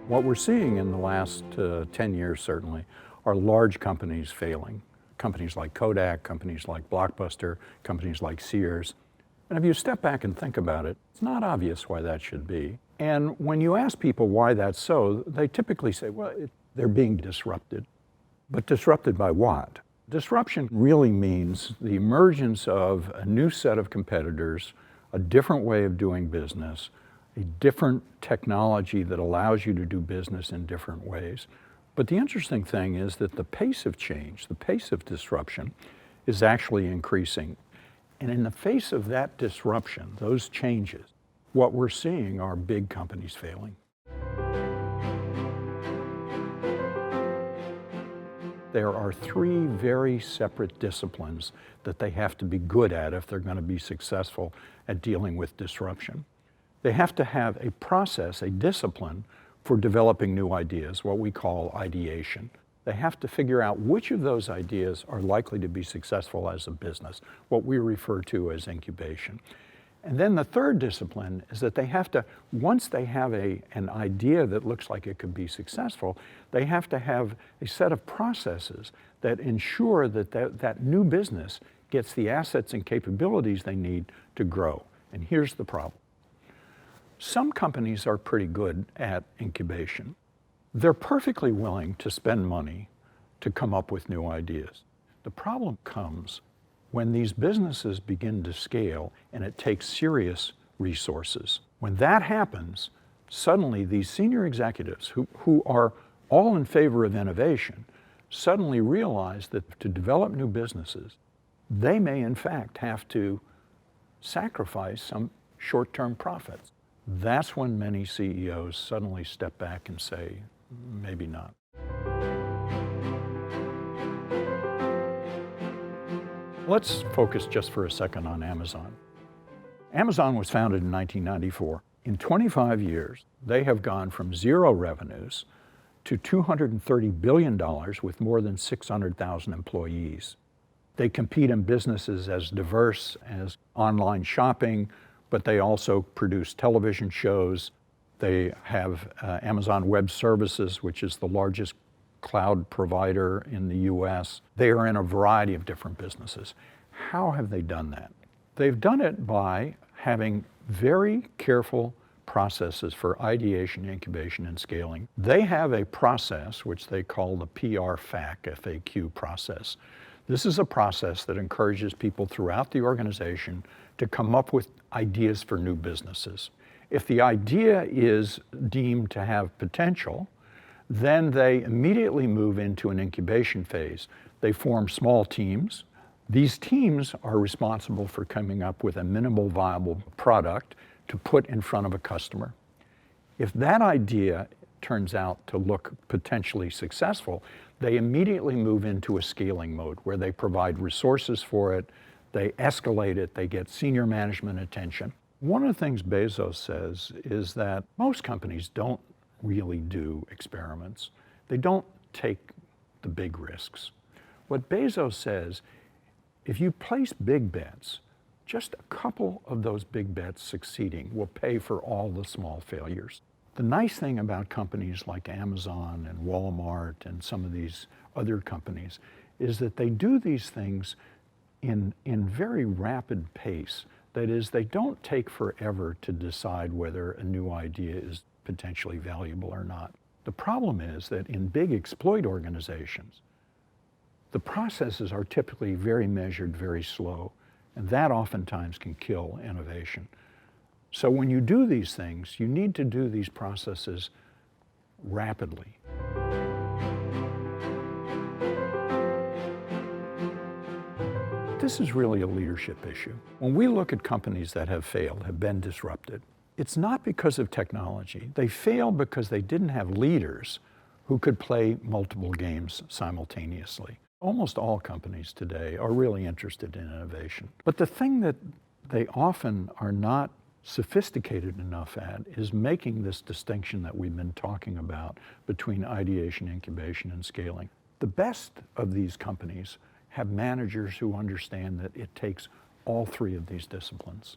What we're seeing in the last 10 years, certainly, are large companies failing. Companies like Kodak, companies like Blockbuster, companies like Sears. And if you step back and think about it, it's not obvious why that should be. And when you ask people why that's so, they typically say, well, they're being disrupted. But disrupted by what? Disruption really means the emergence of a new set of competitors, a different way of doing business, a different technology that allows you to do business in different ways. But the interesting thing is that the pace of change, the pace of disruption, is actually increasing. And in the face of that disruption, those changes, what we're seeing are big companies failing. There are three very separate disciplines that they have to be good at if they're going to be successful at dealing with disruption. They have to have a process, a discipline for developing new ideas, what we call ideation. They have to figure out which of those ideas are likely to be successful as a business, what we refer to as incubation. And then the third discipline is that they have to, once they have an idea that looks like it could be successful, they have to have a set of processes that ensure that that new business gets the assets and capabilities they need to grow. And here's the problem. Some companies are pretty good at incubation. They're perfectly willing to spend money to come up with new ideas. The problem comes when these businesses begin to scale and it takes serious resources. When that happens, suddenly these senior executives who are all in favor of innovation suddenly realize that to develop new businesses, they may in fact have to sacrifice some short-term profits. That's when many CEOs suddenly step back and say, maybe not. Let's focus just for a second on Amazon. Amazon was founded in 1994. In 25 years, they have gone from zero revenues to $230 billion with more than 600,000 employees. They compete in businesses as diverse as online shopping, but they also produce television shows. They have Amazon Web Services, which is the largest cloud provider in the US. They are in a variety of different businesses. How have they done that? They've done it by having very careful processes for ideation, incubation, and scaling. They have a process which they call the FAQ process. This is a process that encourages people throughout the organization to come up with ideas for new businesses. If the idea is deemed to have potential, then they immediately move into an incubation phase. They form small teams. These teams are responsible for coming up with a minimal viable product to put in front of a customer. If that idea turns out to look potentially successful, they immediately move into a scaling mode where they provide resources for it, they escalate it, they get senior management attention. One of the things Bezos says is that most companies don't really do experiments. They don't take the big risks. What Bezos says, if you place big bets, just a couple of those big bets succeeding will pay for all the small failures. The nice thing about companies like Amazon and Walmart and some of these other companies is that they do these things in very rapid pace. That is, they don't take forever to decide whether a new idea is potentially valuable or not. The problem is that in big exploit organizations, the processes are typically very measured, very slow, and that oftentimes can kill innovation. So when you do these things, you need to do these processes rapidly. This is really a leadership issue. When we look at companies that have failed, have been disrupted, it's not because of technology. They failed because they didn't have leaders who could play multiple games simultaneously. Almost all companies today are really interested in innovation. But the thing that they often are not sophisticated enough at is making this distinction that we've been talking about between ideation, incubation, and scaling. The best of these companies have managers who understand that it takes all three of these disciplines.